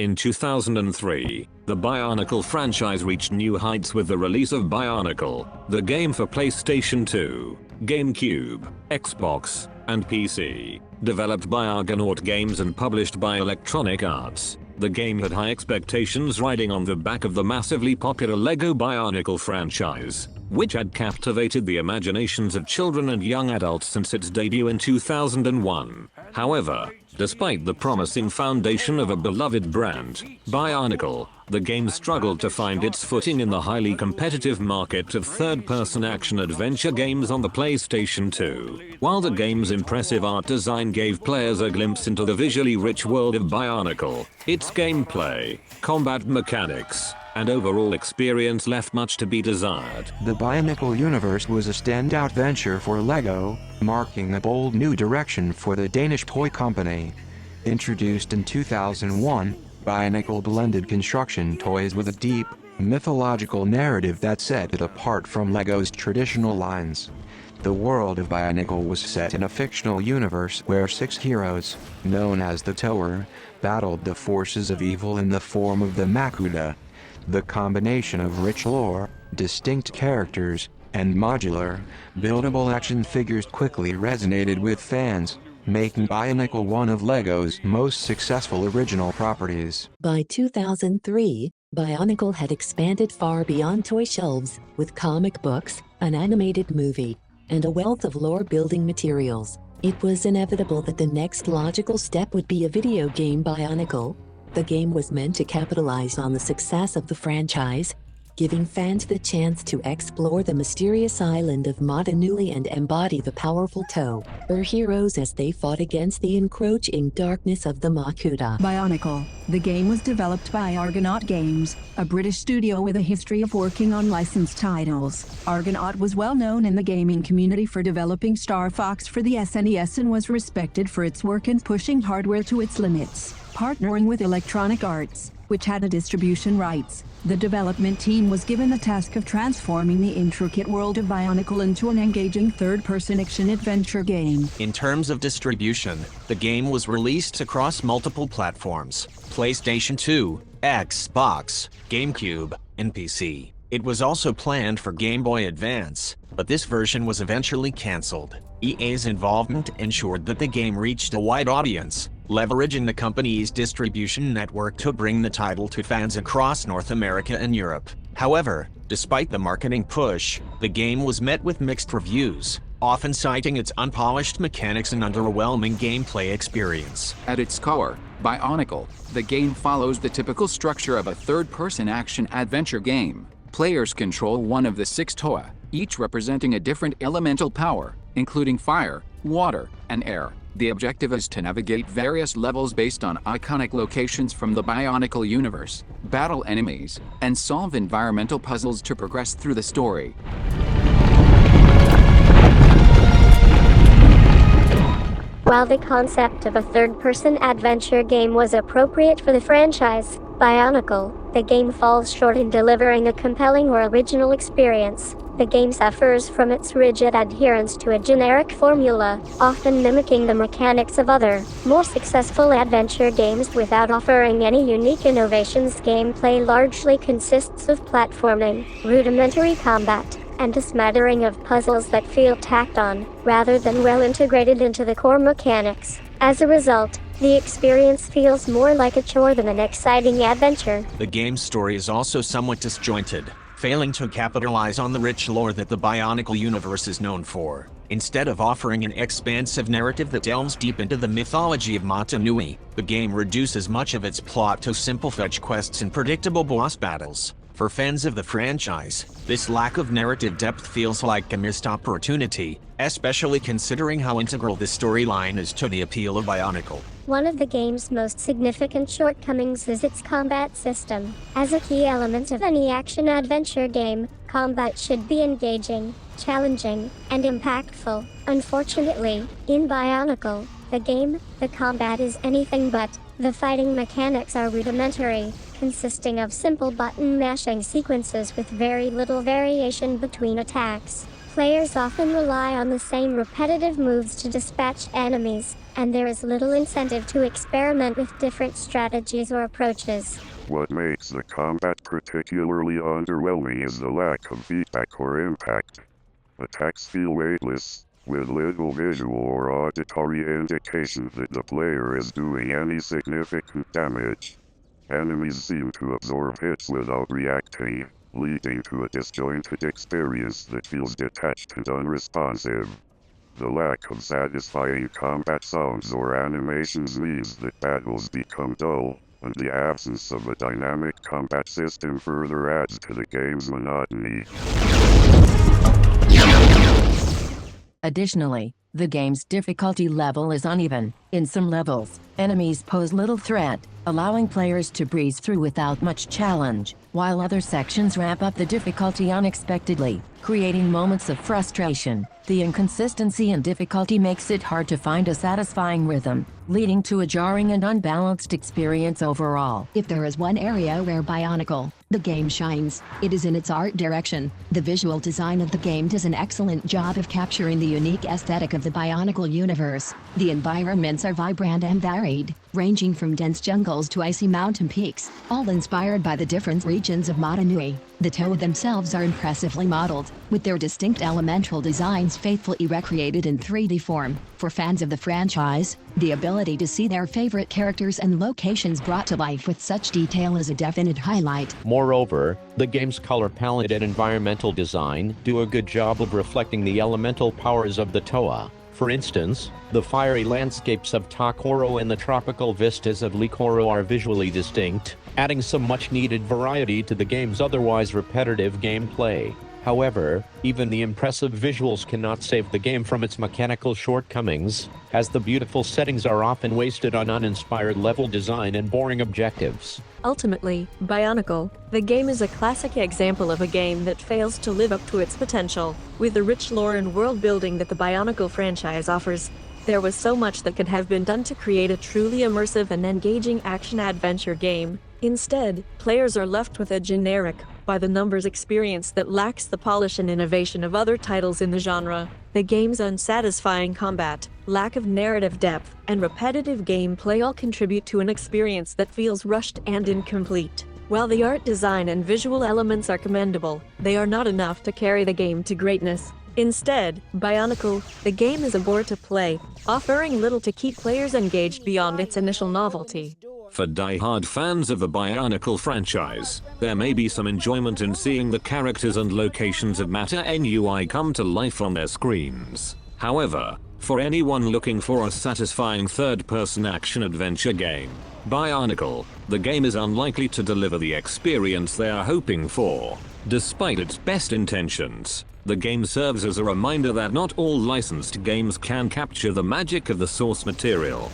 In 2003, the Bionicle franchise reached new heights with the release of Bionicle, the game for PlayStation 2, GameCube, Xbox, and PC. Developed by Argonaut Games and published by Electronic Arts, the game had high expectations riding on the back of the massively popular LEGO Bionicle franchise, which had captivated the imaginations of children and young adults since its debut in 2001. However, despite the promising foundation of a beloved brand, Bionicle, the game struggled to find its footing in the highly competitive market of third-person action-adventure games on the PlayStation 2. While the game's impressive art design gave players a glimpse into the visually rich world of Bionicle, its gameplay, combat mechanics, and overall experience left much to be desired. The Bionicle universe was a standout venture for LEGO, marking a bold new direction for the Danish toy company. Introduced in 2001, Bionicle blended construction toys with a deep, mythological narrative that set it apart from LEGO's traditional lines. The world of Bionicle was set in a fictional universe where 6 heroes, known as the Tower, battled the forces of evil in the form of the Makuta. The combination of rich lore, distinct characters, and modular, buildable action figures quickly resonated with fans, making Bionicle one of LEGO's most successful original properties. By 2003, Bionicle had expanded far beyond toy shelves, with comic books, an animated movie, and a wealth of lore-building materials. It was inevitable that the next logical step would be a video game Bionicle. The game was meant to capitalize on the success of the franchise, giving fans the chance to explore the mysterious island of Motunui and embody the powerful Tower heroes as they fought against the encroaching darkness of the Makuta. Bionicle. The game was developed by Argonaut Games, a British studio with a history of working on licensed titles. Argonaut was well known in the gaming community for developing Star Fox for the SNES and was respected for its work in pushing hardware to its limits. Partnering with Electronic Arts, which had the distribution rights, the development team was given the task of transforming the intricate world of Bionicle into an engaging third-person action-adventure game. In terms of distribution, the game was released across multiple platforms: PlayStation 2, Xbox, GameCube, and PC. It was also planned for Game Boy Advance, but this version was eventually cancelled. EA's involvement ensured that the game reached a wide audience, leveraging the company's distribution network to bring the title to fans across North America and Europe. However, despite the marketing push, the game was met with mixed reviews, often citing its unpolished mechanics and underwhelming gameplay experience. At its core, Bionicle, the game follows the typical structure of a third-person action-adventure game. Players control one of the 6 Toa, each representing a different elemental power, including fire, water, and air. The objective is to navigate various levels based on iconic locations from the Bionicle universe, battle enemies, and solve environmental puzzles to progress through the story. While the concept of a third-person adventure game was appropriate for the franchise, Bionicle, the game falls short in delivering a compelling or original experience. The game suffers from its rigid adherence to a generic formula, often mimicking the mechanics of other, more successful adventure games without offering any unique innovations. Gameplay largely consists of platforming, rudimentary combat, and a smattering of puzzles that feel tacked on, rather than well integrated into the core mechanics. As a result, the experience feels more like a chore than an exciting adventure. The game's story is also somewhat disjointed, failing to capitalize on the rich lore that the Bionicle universe is known for. Instead of offering an expansive narrative that delves deep into the mythology of Motunui, the game reduces much of its plot to simple fetch quests and predictable boss battles. For fans of the franchise, this lack of narrative depth feels like a missed opportunity, especially considering how integral this storyline is to the appeal of Bionicle. One of the game's most significant shortcomings is its combat system. As a key element of any action-adventure game, combat should be engaging, challenging, and impactful. Unfortunately, in Bionicle, the combat is anything but. The fighting mechanics are rudimentary, consisting of simple button mashing sequences with very little variation between attacks. Players often rely on the same repetitive moves to dispatch enemies, and there is little incentive to experiment with different strategies or approaches. What makes the combat particularly underwhelming is the lack of feedback or impact. Attacks feel weightless, with little visual or auditory indication that the player is doing any significant damage. Enemies seem to absorb hits without reacting, leading to a disjointed experience that feels detached and unresponsive. The lack of satisfying combat sounds or animations means that battles become dull, and the absence of a dynamic combat system further adds to the game's monotony. Additionally, the game's difficulty level is uneven. In some levels, enemies pose little threat, allowing players to breeze through without much challenge, while other sections ramp up the difficulty unexpectedly, creating moments of frustration. The inconsistency and difficulty makes it hard to find a satisfying rhythm, leading to a jarring and unbalanced experience overall. If there is one area where Bionicle, the game shines, it is in its art direction. The visual design of the game does an excellent job of capturing the unique aesthetic of the Bionicle universe. The environments are vibrant and varied, ranging from dense jungles to icy mountain peaks, all inspired by the different regions of Motunui. The Toa themselves are impressively modeled, with their distinct elemental designs faithfully recreated in 3D form. For fans of the franchise, the ability to see their favorite characters and locations brought to life with such detail is a definite highlight. Moreover, the game's color palette and environmental design do a good job of reflecting the elemental powers of the Toa. For instance, the fiery landscapes of Takoro and the tropical vistas of Likoro are visually distinct, adding some much-needed variety to the game's otherwise repetitive gameplay. However, even the impressive visuals cannot save the game from its mechanical shortcomings, as the beautiful settings are often wasted on uninspired level design and boring objectives. Ultimately, Bionicle, the game is a classic example of a game that fails to live up to its potential. With the rich lore and world building that the Bionicle franchise offers, there was so much that could have been done to create a truly immersive and engaging action-adventure game. Instead, players are left with a generic, by-the-numbers experience that lacks the polish and innovation of other titles in the genre. The game's unsatisfying combat, lack of narrative depth, and repetitive gameplay all contribute to an experience that feels rushed and incomplete. While the art design and visual elements are commendable, they are not enough to carry the game to greatness. Instead, Bionicle, the game is a bore to play, offering little to keep players engaged beyond its initial novelty. For die-hard fans of the Bionicle franchise, there may be some enjoyment in seeing the characters and locations of Matter NUI come to life on their screens. However, for anyone looking for a satisfying third-person action-adventure game, Bionicle, the game is unlikely to deliver the experience they are hoping for. Despite its best intentions, the game serves as a reminder that not all licensed games can capture the magic of the source material.